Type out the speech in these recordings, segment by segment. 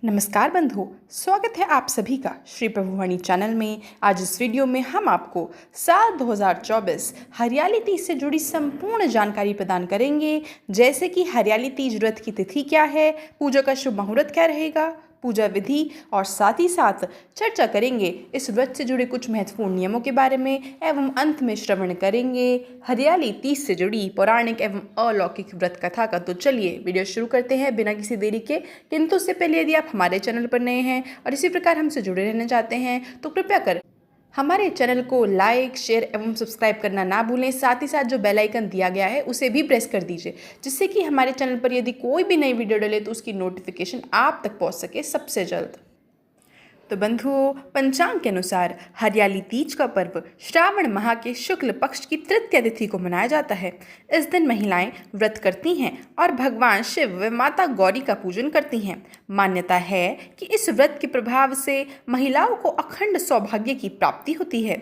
नमस्कार बंधु, स्वागत है आप सभी का श्री प्रभुवाणी चैनल में। आज इस वीडियो में हम आपको साल 2024 हरियाली तीज से जुड़ी संपूर्ण जानकारी प्रदान करेंगे, जैसे कि हरियाली तीज व्रत की तिथि क्या है, पूजा का शुभ मुहूर्त क्या रहेगा, पूजा विधि और साथ ही साथ चर्चा करेंगे इस व्रत से जुड़े कुछ महत्वपूर्ण नियमों के बारे में एवं अंत में श्रवण करेंगे हरियाली तीज से जुड़ी पौराणिक एवं अलौकिक व्रत कथा का। तो चलिए वीडियो शुरू करते हैं बिना किसी देरी के। किंतु उससे पहले यदि आप हमारे चैनल पर नए हैं और इसी प्रकार हमसे जुड़े रहना चाहते हैं तो कृपया कर हमारे चैनल को लाइक, शेयर एवं सब्सक्राइब करना ना भूलें। साथ ही साथ जो बेल आइकन दिया गया है उसे भी प्रेस कर दीजिए, जिससे कि हमारे चैनल पर यदि कोई भी नई वीडियो डले तो उसकी नोटिफिकेशन आप तक पहुंच सके सबसे जल्द। तो बंधुओं, पंचांग के अनुसार हरियाली तीज का पर्व श्रावण माह के शुक्ल पक्ष की तृतीया तिथि को मनाया जाता है। इस दिन महिलाएं व्रत करती हैं और भगवान शिव व माता गौरी का पूजन करती हैं। मान्यता है कि इस व्रत के प्रभाव से महिलाओं को अखंड सौभाग्य की प्राप्ति होती है।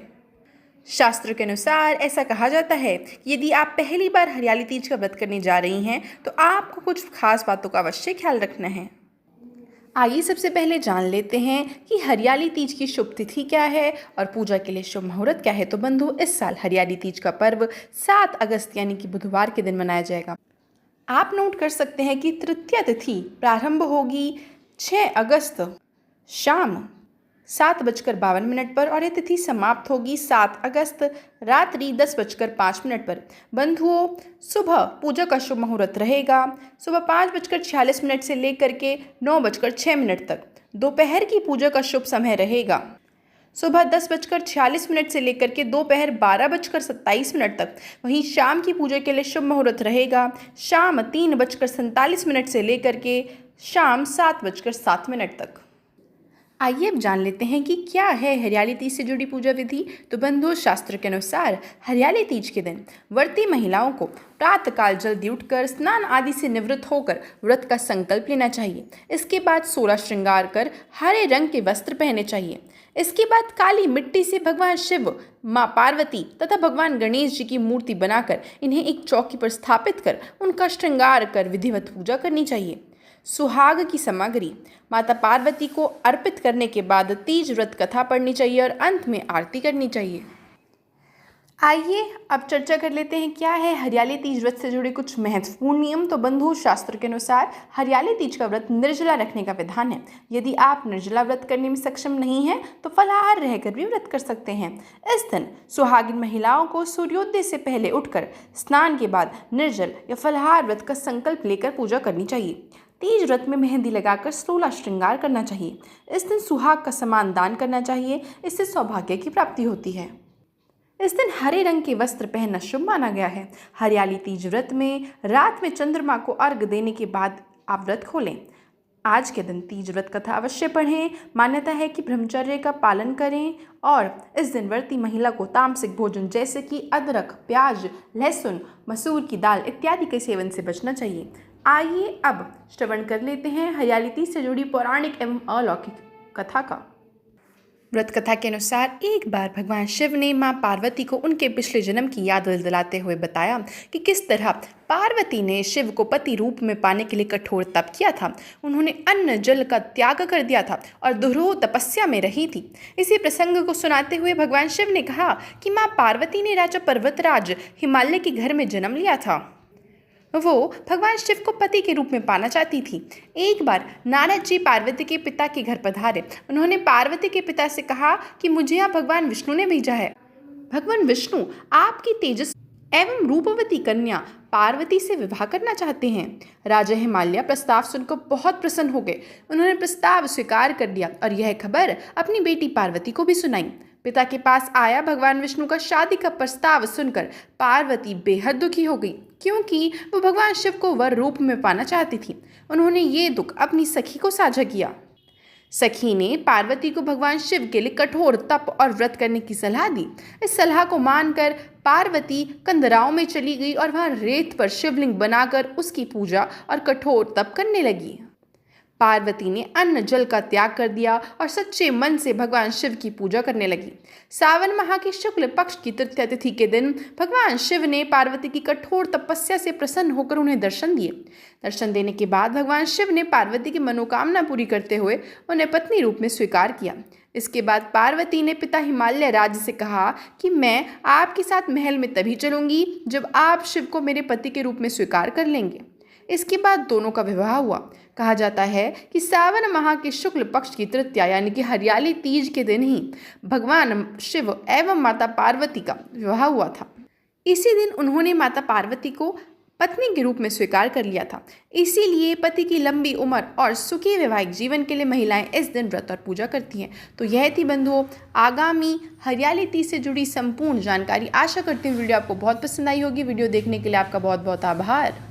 शास्त्रों के अनुसार ऐसा कहा जाता है कि यदि आप पहली बार हरियाली तीज का व्रत करने जा रही हैं तो आपको कुछ खास बातों का अवश्य ख्याल रखना है। आइए सबसे पहले जान लेते हैं कि हरियाली तीज की शुभ तिथि क्या है और पूजा के लिए शुभ मुहूर्त क्या है। तो बंधु, इस साल हरियाली तीज का पर्व 7 अगस्त यानी कि बुधवार के दिन मनाया जाएगा। आप नोट कर सकते हैं कि तृतीया तिथि प्रारंभ होगी 6 अगस्त शाम 7:52 पर और यह तिथि समाप्त होगी 7 अगस्त रात्रि 10:05 पर। बंधुओं, सुबह पूजा का शुभ मुहूर्त रहेगा सुबह 5:46 से लेकर के 9:06 तक। दोपहर की पूजा का शुभ समय रहेगा सुबह 10:46 से लेकर के दोपहर 12:27 तक। वहीं शाम की पूजा के लिए शुभ मुहूर्त रहेगा शाम 3:47 से लेकर के शाम 7:07 तक। आइए अब जान लेते हैं कि क्या है हरियाली तीज से जुड़ी पूजा विधि। तो बंधुओं, शास्त्र के अनुसार हरियाली तीज के दिन व्रती महिलाओं को प्रातःकाल जल्दी उठकर स्नान आदि से निवृत्त होकर व्रत का संकल्प लेना चाहिए। इसके बाद 16 श्रृंगार कर हरे रंग के वस्त्र पहनने चाहिए। इसके बाद काली मिट्टी से भगवान शिव, माँ पार्वती तथा भगवान गणेश जी की मूर्ति बनाकर इन्हें एक चौकी पर स्थापित कर उनका श्रृंगार कर विधिवत पूजा करनी चाहिए। सुहाग की सामग्री माता पार्वती को अर्पित करने के बाद तीज व्रत कथा पढ़नी चाहिए और अंत में आरती करनी चाहिए। आइए अब चर्चा कर लेते हैं क्या है हरियाली तीज व्रत से जुड़े कुछ महत्वपूर्ण नियम। तो बंधु, शास्त्र के अनुसार हरियाली तीज का व्रत निर्जला रखने का विधान है। यदि आप निर्जला व्रत करने में सक्षम नहीं हैं तो फलाहार रहकर भी व्रत कर सकते हैं। इस दिन सुहागिन महिलाओं को सूर्योदय से पहले उठकर स्नान के बाद निर्जल या फलाहार व्रत का संकल्प लेकर पूजा करनी चाहिए। तीज व्रत में मेहंदी लगाकर 16 श्रृंगार करना चाहिए। इस दिन सुहाग का सामान दान करना चाहिए, इससे सौभाग्य की प्राप्ति होती है। इस दिन हरे रंग के वस्त्र पहनना शुभ माना गया है। हरियाली तीज व्रत में रात में चंद्रमा को अर्घ देने के बाद आप व्रत खोलें। आज के दिन तीज व्रत कथा अवश्य पढ़ें। मान्यता है कि ब्रह्मचर्य का पालन करें और इस दिन व्रती महिला को तामसिक भोजन जैसे कि अदरक, प्याज, लहसुन, मसूर की दाल इत्यादि के सेवन से बचना चाहिए। आइए अब श्रवण कर लेते हैं हरियाली तीज से जुड़ी पौराणिक एवं अलौकिक कथा का। व्रत कथा के अनुसार एक बार भगवान शिव ने मां पार्वती को उनके पिछले जन्म की याद दिलाते हुए बताया कि किस तरह पार्वती ने शिव को पति रूप में पाने के लिए कठोर तप किया था। उन्होंने अन्न जल का त्याग कर दिया था और दुरूह तपस्या में रही थी। इसी प्रसंग को सुनाते हुए भगवान शिव ने कहा कि मां पार्वती ने राजा पर्वतराज हिमालय के घर में जन्म लिया था। वो भगवान शिव को पति के रूप में पाना चाहती थी। एक बार नारद जी पार्वती के पिता के घर पधारे। उन्होंने पार्वती के पिता से कहा कि मुझे यहाँ भगवान विष्णु ने भेजा है। भगवान विष्णु आपकी तेजस एवं रूपवती कन्या पार्वती से विवाह करना चाहते हैं। राजा हिमालय प्रस्ताव सुनकर बहुत प्रसन्न हो गए। उन्होंने प्रस्ताव स्वीकार कर लिया और यह खबर अपनी बेटी पार्वती को भी सुनाई। पिता के पास आया भगवान विष्णु का शादी का प्रस्ताव सुनकर पार्वती बेहद दुखी हो गई, क्योंकि वो भगवान शिव को वर रूप में पाना चाहती थी। उन्होंने ये दुख अपनी सखी को साझा किया। सखी ने पार्वती को भगवान शिव के लिए कठोर तप और व्रत करने की सलाह दी। इस सलाह को मानकर पार्वती कंदराओं में चली गई और वहां रेत पर शिवलिंग बनाकर उसकी पूजा और कठोर तप करने लगी। पार्वती ने अन्न जल का त्याग कर दिया और सच्चे मन से भगवान शिव की पूजा करने लगी। सावन माह के शुक्ल पक्ष की तृतीया तिथि के दिन भगवान शिव ने पार्वती की कठोर तपस्या से प्रसन्न होकर उन्हें दर्शन दिए। दर्शन देने के बाद भगवान शिव ने पार्वती की मनोकामना पूरी करते हुए उन्हें पत्नी रूप में स्वीकार किया। इसके बाद पार्वती ने पिता हिमालय राज से कहा कि मैं आपके साथ महल में तभी चलूंगी जब आप शिव को मेरे पति के रूप में स्वीकार कर लेंगे। इसके बाद दोनों का विवाह हुआ। कहा जाता है कि सावन माह के शुक्ल पक्ष की तृतीया यानी कि हरियाली तीज के दिन ही भगवान शिव एवं माता पार्वती का विवाह हुआ था। इसी दिन उन्होंने माता पार्वती को पत्नी के रूप में स्वीकार कर लिया था। इसीलिए पति की लंबी उम्र और सुखी वैवाहिक जीवन के लिए महिलाएं इस दिन व्रत और पूजा करती हैं। तो यह थी बंधुओं आगामी हरियाली तीज से जुड़ी संपूर्ण जानकारी। आशा करती हूँ वीडियो आपको बहुत पसंद आई होगी। वीडियो देखने के लिए आपका बहुत बहुत आभार।